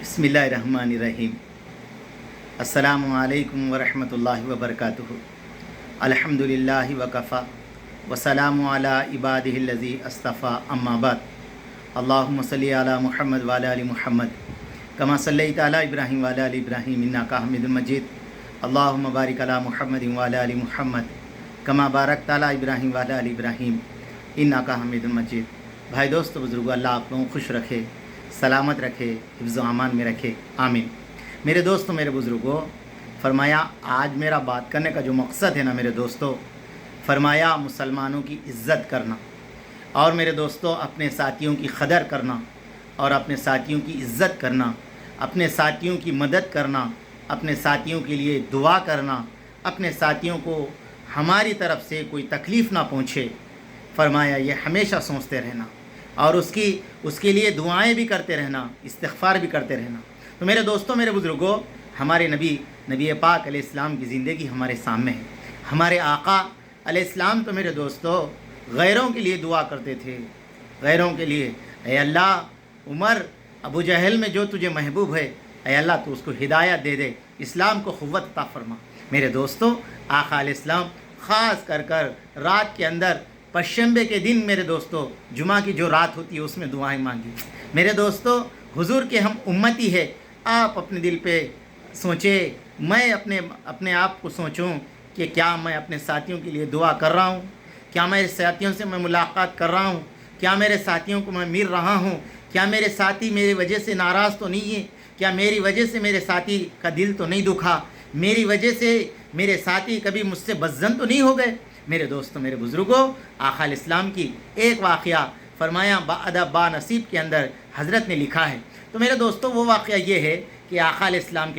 बिस्मिल्लाहिर्रहमानिर्रहीम। अस्सलामु अलैकुम वरहमतुल्लाहि वबरकातुहु। अल्हम्दुलिल्लाहि वकफ़ा वसलामु अला इबादिहिल्लज़ी अस्तफ़ा अम्मा बाद। अल्लाहुम्मा सल्लि अला मुहम्मद व अला आलि मुहम्मद कमा सल्लैता अला इब्राहीम व अला आलि इब्राहीम इन्नका हमीदुम मजीद। अल्लाहुम्मा बारिक अला मुहम्मदिन व अला आलि मुहम्मद कमा बारकता अला इब्राहीम व अला आलि इब्राहीम इन्नका हमीदुम मजीद। भाई दोस्तों बुज़ुर्गों, अल्लाह आप लोगों को खुश रखे, सलामत रखे, हिफ्ज़ व अमान में रखे, आमीन। मेरे दोस्तों, मेरे बुज़ुर्गों, फरमाया आज मेरा बात करने का जो मकसद है ना मेरे दोस्तों, फरमाया मुसलमानों की इज़्ज़त करना और मेरे दोस्तों अपने साथियों की क़दर करना और अपने साथियों की इज़्ज़त करना, अपने साथियों की मदद करना, अपने साथियों के लिए दुआ करना, अपने साथियों को हमारी तरफ से कोई तकलीफ़ ना पहुँचे। फरमाया ये हमेशा सोचते रहना और उसके लिए दुआएं भी करते रहना, इस्तिग़फ़ार भी करते रहना। तो मेरे दोस्तों, मेरे बुज़ुर्गों, हमारे नबी पाक अलैहिस्सलाम की ज़िंदगी हमारे सामने है। हमारे आका अलैहिस्सलाम तो मेरे दोस्तों गैरों के लिए दुआ करते थे, गैरों के लिए, ऐ अल्लाह उमर अबू जहल में जो तुझे महबूब है, ऐ अल्लाह तो उसको हिदायत दे दे, इस्लाम को क़ुव्वत अता फ़रमा। मेरे दोस्तों, आका अलैहिस्सलाम ख़ास कर रात के अंदर पश्चिमे के दिन मेरे दोस्तों जुमा की जो रात होती है उसमें दुआएं मांगी। मेरे दोस्तों, हुजूर के हम उम्मती है। आप अपने दिल पे सोचें, मैं अपने आप को सोचूं कि क्या मैं अपने साथियों के लिए दुआ कर रहा हूं, क्या मेरे साथियों से मैं मुलाकात कर रहा हूं, क्या मेरे साथियों को मैं मिल रहा हूं, क्या मेरे साथी मेरी वजह से नाराज़ तो नहीं है, क्या मेरी वजह से मेरे साथी का दिल तो नहीं दुखा, मेरी वजह से मेरे साथी कभी मुझसे बज़्ज़न तो नहीं हो गए। मेरे दोस्तों, मेरे बुज़ुर्गों, आका अलैहिस्सलाम की एक वाक़या फरमाया बाअदब बानसीब के अंदर हज़रत ने लिखा है। तो मेरे दोस्तों वो वाक़या ये है कि आका अलैहिस्सलाम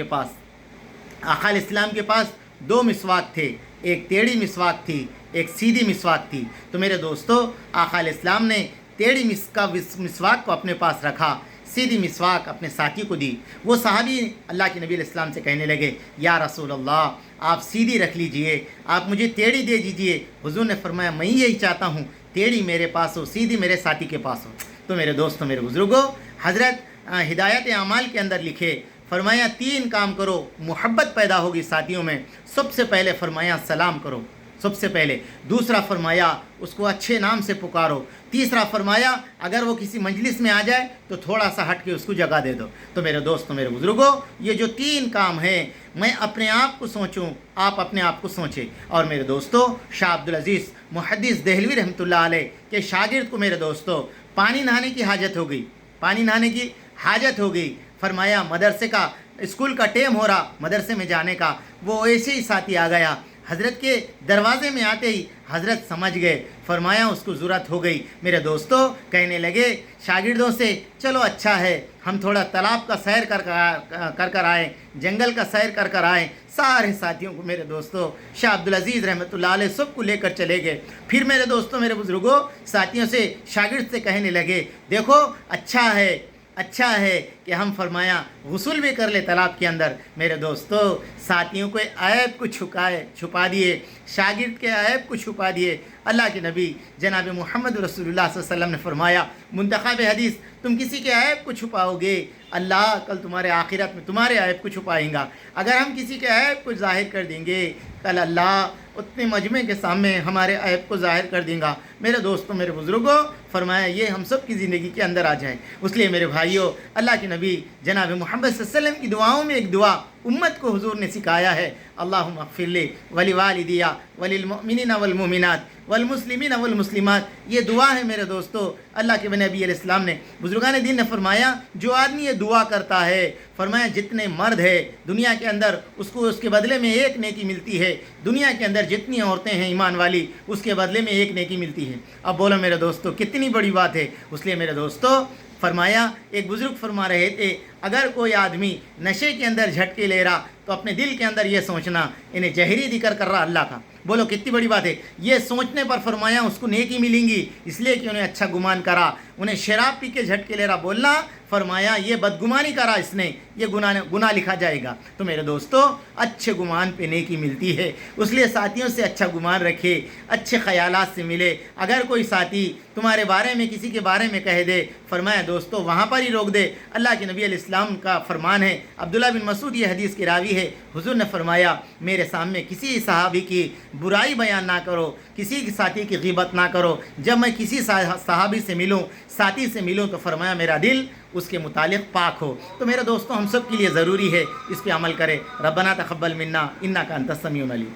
के पास दो मिसवाक थे, एक टेढ़ी मिसवाक थी, एक सीधी मिसवाक थी। तो मेरे दोस्तों आका अलैहिस्सलाम ने टेढ़ी मिसवाक को अपने पास रखा, सीधी मिसवाक अपने साथी को दी। वो सहाबी अल्लाह के नबी अलैहिस्सलाम से कहने लगे, या रसूल अल्लाह, आप सीधी रख लीजिए, आप मुझे टेढ़ी दे दीजिए। हुजूर ने फरमाया मैं यही चाहता हूँ, टेढ़ी मेरे पास हो, सीधी मेरे साथी के पास हो। तो मेरे दोस्तों, मेरे बुज़ुर्गों, हज़रत हिदायत अमाल के अंदर लिखे, फरमाया तीन काम करो, मोहब्बत पैदा होगी साथियों में। सबसे पहले फरमाया सलाम करो, सबसे पहले। दूसरा फरमाया उसको अच्छे नाम से पुकारो। तीसरा फरमाया अगर वो किसी मजलिस में आ जाए तो थोड़ा सा हट के उसको जगह दे दो। तो मेरे दोस्तों, मेरे बुज़ुर्गों, ये जो तीन काम हैं, मैं अपने आप को सोचूं, आप अपने आप को सोचें। और मेरे दोस्तों, शाह अब्दुल अज़ीज़ मुहद्दिस देहलवी रहमतुल्लाह अलैह के शागिर्द को मेरे दोस्तों पानी नहाने की हाजत हो गई, पानी नहाने की हाजत हो गई। फरमाया मदरसे का, स्कूल का टाइम हो रहा, मदरसे में जाने का, वो ऐसे ही साथी आ गया। हज़रत के दरवाज़े में आते ही हज़रत समझ गए, फरमाया उसको ज़रूरत हो गई। मेरे दोस्तों कहने लगे शागिर्दों से, चलो अच्छा है हम थोड़ा तालाब का सैर कर आए, जंगल का सैर कर आए। सारे साथियों को मेरे दोस्तों शाह अब्दुल अज़ीज़ रहमतुल्लाह अलैह सबको लेकर चले गए। फिर मेरे दोस्तों, मेरे बुज़ुर्गों, साथियों से, शागिर्द से कहने लगे, देखो अच्छा है कि हम फरमाया गुस्ल भी कर ले तालाब के अंदर। मेरे दोस्तों, साथियों को ऐब को छुपा दिए, शागिर्द के ऐब को छुपा दिए। अल्लाह के नबी जनाब मोहम्मद रसूलुल्लाह सल्लल्लाहु अलैहि वसल्लम ने फरमाया, मुंतखब हदीस, तुम किसी के ऐब को छुपाओगे, अल्लाह कल तुम्हारे आखिरत में तुम्हारे ऐब को छुपाएगा। अगर हम किसी के ऐब को ज़ाहिर कर देंगे, कल अल्लाह उतने मजमे के सामने हमारे ऐब को ज़ाहिर कर देगा। मेरे दोस्तों, मेरे बुज़ुर्गों, फरमाया ये हम सब की ज़िंदगी के अंदर आ जाए। इसलिए मेरे भाइयों, अल्लाह के नबी जनाब मोहम्मद सल्लल्लाहु अलैहि वसल्लम की दुआओं में एक दुआ उम्मत को हुजूर ने सिखाया है, अल्लाहुम्मा अग़फ़िर ली वली वालिदिया वलिल मुमिनीना वल मुमिनात वल मुस्लिमीना वल मुस्लिमात। ये दुआ है मेरे दोस्तों, अल्लाह के नबी अलैहिस्सलाम ने, बुज़ुर्गान दीन ने फरमाया जो आदमी ये दुआ करता है, फरमाया जितने मर्द है दुनिया के अंदर उसको उसके बदले में एक नेकी मिलती है, दुनिया के अंदर जितनी औरतें हैं ईमान वाली उसके बदले में एक नेकी मिलती है। अब बोलो मेरे दोस्तों कितनी बड़ी बात है। इसलिए मेरे दोस्तों फरमाया, एक बुज़ुर्ग फरमा रहे थे, अगर कोई आदमी नशे के अंदर झटके ले रहा तो अपने दिल के अंदर ये सोचना, इन्हें जहरी जिक्र कर रहा अल्लाह का, بولو کتنی بڑی بات ہے، یہ سوچنے پر فرمایا اس کو نیکی ملیں گی اس لیے کہ انہیں اچھا گمان کرا، انہیں شراب پی کے جھٹکے لے رہا بولنا، فرمایا یہ بدگمانی کرا اس نے، یہ گناہ لکھا جائے گا۔ تو میرے دوستو اچھے گمان پہ نیکی ملتی ہے، اس لیے ساتھیوں سے اچھا گمان رکھے، اچھے خیالات سے ملے۔ اگر کوئی ساتھی تمہارے بارے میں کسی کے بارے میں کہہ دے، فرمایا دوستو وہاں پر ہی روک دے۔ اللہ کے نبی علیہ السلام کا فرمان ہے، عبداللہ بن مسعود یہ حدیث کے راوی ہے، حضور نے فرمایا میرے سامنے کسی صحابی کی برائی بیان نہ کرو، کسی کی ساتھی کی غیبت نہ کرو۔ جب میں کسی صحابی سے ملوں، ساتھی سے ملوں، تو فرمایا میرا دل اس کے متعلق پاک ہو۔ تو میرے دوستوں ہم سب کے لیے ضروری ہے اس پہ عمل کرے۔ ربنا تقبل منا انک انت السمیع العلیم۔